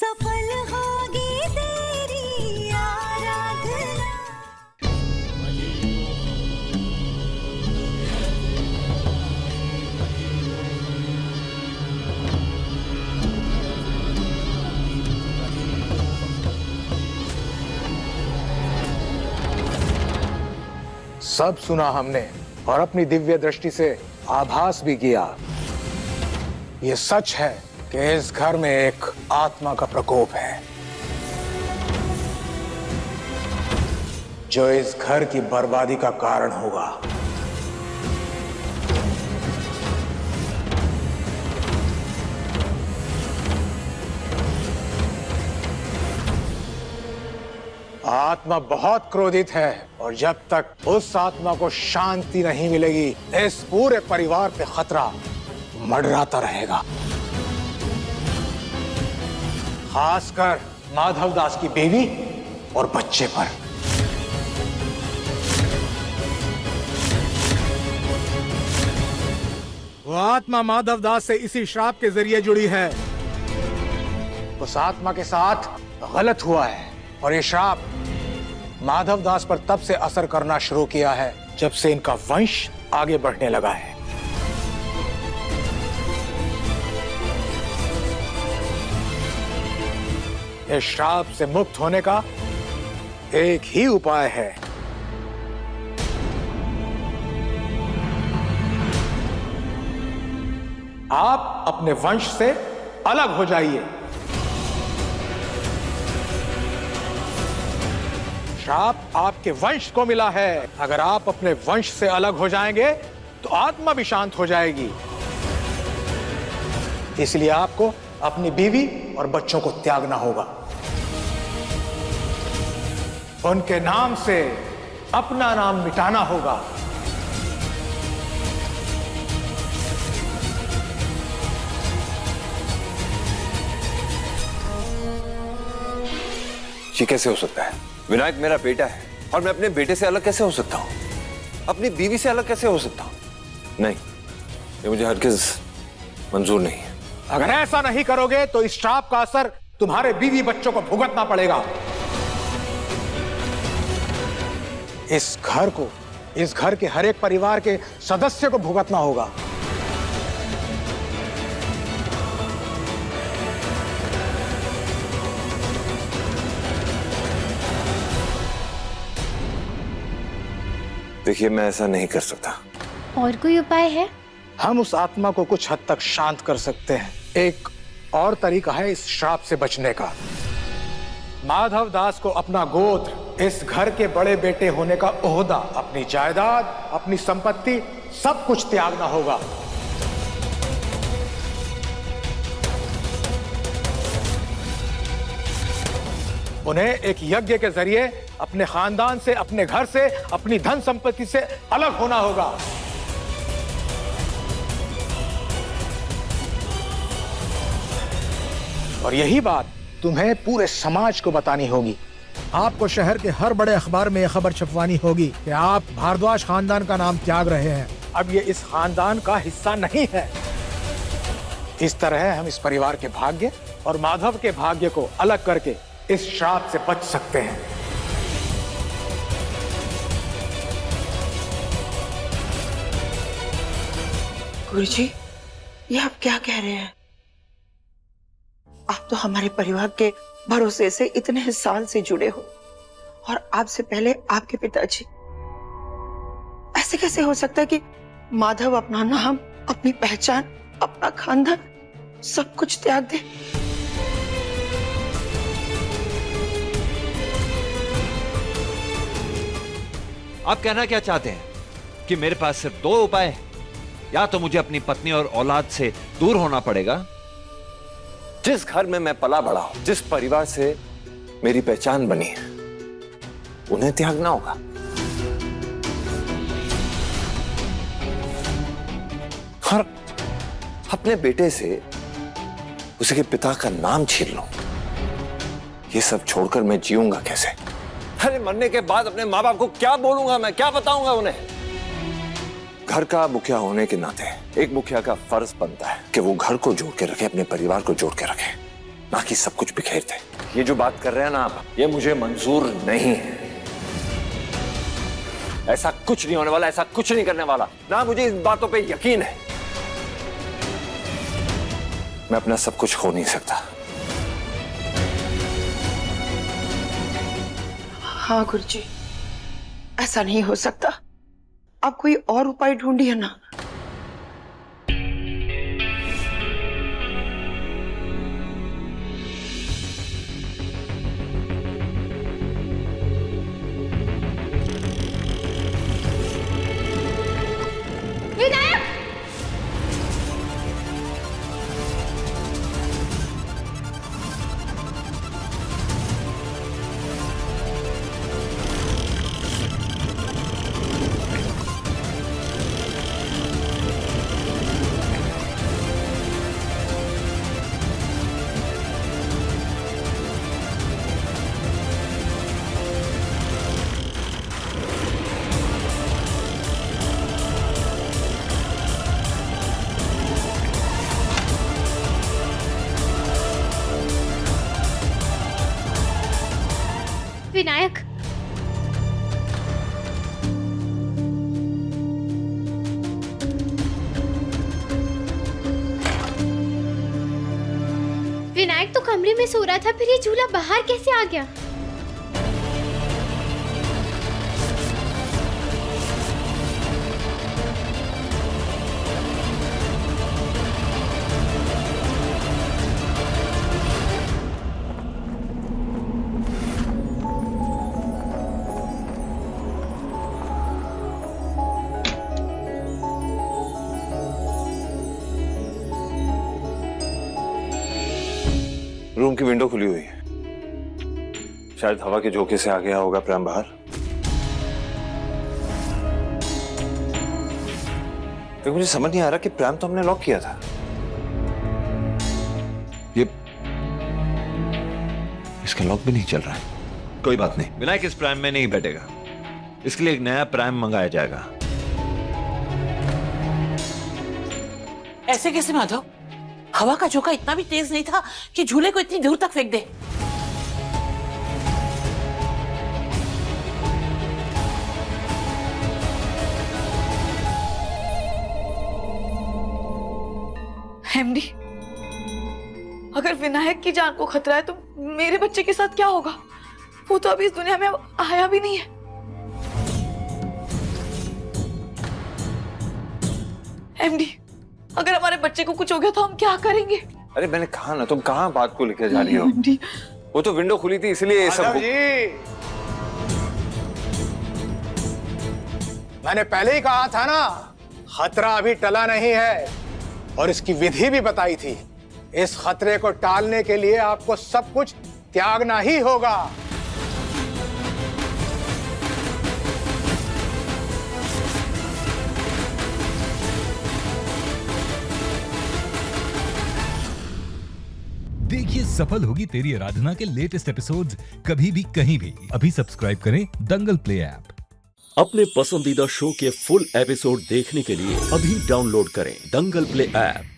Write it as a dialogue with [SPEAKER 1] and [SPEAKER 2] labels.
[SPEAKER 1] सफल होगी तेरी आराधना।
[SPEAKER 2] सब सुना हमने और अपनी दिव्य दृष्टि से आभास भी किया। ये सच है कि इस घर में एक आत्मा का प्रकोप है जो इस घर की बर्बादी का कारण होगा। आत्मा बहुत क्रोधित है और जब तक उस आत्मा को शांति नहीं मिलेगी इस पूरे परिवार पे खतरा मंडराता रहेगा, खासकर माधव दास की बीवी और बच्चे पर।
[SPEAKER 3] वो आत्मा माधव दास से इसी श्राप के जरिए जुड़ी है।
[SPEAKER 2] उस आत्मा के साथ गलत हुआ है और ये श्राप माधव दास पर तब से असर करना शुरू किया है जब से इनका वंश आगे बढ़ने लगा है। इस श्राप से मुक्त होने का एक ही उपाय है, आप अपने वंश से अलग हो जाइए। श्राप आपके वंश को मिला है। अगर आप अपने वंश से अलग हो जाएंगे तो आत्मा भी शांत हो जाएगी। इसलिए आपको अपनी बीवी और बच्चों को त्यागना होगा। उनके नाम से अपना नाम मिटाना होगा।
[SPEAKER 4] ये कैसे हो सकता है? विनायक मेरा बेटा है और मैं अपने बेटे से अलग कैसे हो सकता हूँ? अपनी बीवी से अलग कैसे हो सकता हूँ? नहीं, ये मुझे हरगिज मंजूर नहीं है।
[SPEAKER 2] अगर ऐसा नहीं करोगे तो इस श्राप का असर तुम्हारे बीवी बच्चों को भुगतना पड़ेगा। इस घर के हर एक परिवार के सदस्य को भुगतना होगा।
[SPEAKER 4] देखिए, मैं ऐसा नहीं कर सकता।
[SPEAKER 5] और कोई उपाय है?
[SPEAKER 2] हम उस आत्मा को कुछ हद तक शांत कर सकते हैं। एक और तरीका है इस श्राप से बचने का। माधव दास को अपना गोत्र, इस घर के बड़े बेटे होने का ओहदा, अपनी जायदाद, अपनी संपत्ति, सब कुछ त्यागना होगा। उन्हें एक यज्ञ के जरिए अपने खानदान से, अपने घर से, अपनी धन संपत्ति से अलग होना होगा। और यही बात तुम्हें पूरे समाज को बतानी होगी।
[SPEAKER 3] आपको शहर के हर बड़े अखबार में यह खबर छपवानी होगी कि आप भारद्वाज खानदान का नाम त्याग रहे हैं।
[SPEAKER 2] अब ये इस खानदान का हिस्सा नहीं है। इस तरह हम इस परिवार के भाग्य और माधव के भाग्य को अलग करके इस श्राप से बच सकते हैं।
[SPEAKER 6] गुरुजी, ये आप क्या कह रहे हैं? आप तो हमारे परिवार के भरोसे से इतने साल से जुड़े हो और आपसे पहले आपके पिताजी। ऐसे कैसे हो सकता है कि माधव अपना नाम, अपनी पहचान, अपना खानदान सब कुछ त्याग दे?
[SPEAKER 7] आप कहना क्या चाहते हैं कि मेरे पास सिर्फ दो उपाय हैं? या तो मुझे अपनी पत्नी और औलाद से दूर होना पड़ेगा।
[SPEAKER 4] जिस घर में मैं पला बड़ा हूं, जिस परिवार से मेरी पहचान बनी है, उन्हें त्यागना होगा। और अपने बेटे से उसके पिता का नाम छीन लो। ये सब छोड़कर मैं जीऊंगा कैसे? अरे मरने के बाद अपने माँ बाप को क्या बोलूंगा मैं, क्या बताऊंगा उन्हें? घर का मुखिया होने के नाते एक मुखिया का फर्ज बनता है कि वो घर को जोड़ के रखे, अपने परिवार को जोड़ के रखे। ना कि सब कुछ बिखेर दे। ये जो बात कर रहे हैं ना आप, ये मुझे मंजूर नहीं है। ऐसा कुछ नहीं होने वाला, ऐसा कुछ नहीं करने वाला, ना मुझे इस बातों पे यकीन है। मैं अपना सब कुछ खो नहीं सकता।
[SPEAKER 6] हाँ गुरुजी, ऐसा नहीं हो सकता। आप कोई और उपाय ढूंढिए ना।
[SPEAKER 5] विनायक! विनायक! विनायक तो कमरे में सो रहा था, फिर ये झूला बाहर कैसे आ गया?
[SPEAKER 4] रूम की विंडो खुली हुई है, शायद हवा के झोंके से आ गया होगा प्रेम बाहर। लेकिन मुझे समझ नहीं आ रहा कि प्रेम तो हमने लॉक किया था। ये इसका लॉक भी नहीं चल रहा है।
[SPEAKER 7] कोई बात नहीं, विनायक इस प्राइम में नहीं बैठेगा, इसके लिए एक नया प्राइम मंगाया जाएगा।
[SPEAKER 8] ऐसे कैसे माधव? हवा का झोंका इतना भी तेज नहीं था कि झूले को इतनी दूर तक फेंक दे।
[SPEAKER 9] एमडी, अगर विनायक की जान को खतरा है तो मेरे बच्चे के साथ क्या होगा? वो तो अभी इस दुनिया में आया भी नहीं है। एमडी, अगर हमारे बच्चे को कुछ हो गया तो हम क्या करेंगे?
[SPEAKER 4] अरे मैंने कहा ना, तुम कहाँ बात को लेकर जा रही हो?
[SPEAKER 9] एमडी,
[SPEAKER 4] वो तो विंडो खुली थी इसलिए ये सब।
[SPEAKER 2] मैंने पहले ही कहा था ना, खतरा अभी टला नहीं है और इसकी विधि भी बताई थी। इस खतरे को टालने के लिए आपको सब कुछ त्यागना ही होगा।
[SPEAKER 10] देखिए सफल होगी तेरी आराधना के लेटेस्ट एपिसोड्स कभी भी कहीं भी। अभी सब्सक्राइब करें दंगल प्ले ऐप।
[SPEAKER 11] अपने पसंदीदा शो के फुल एपिसोड देखने के लिए अभी डाउनलोड करें दंगल प्ले ऐप।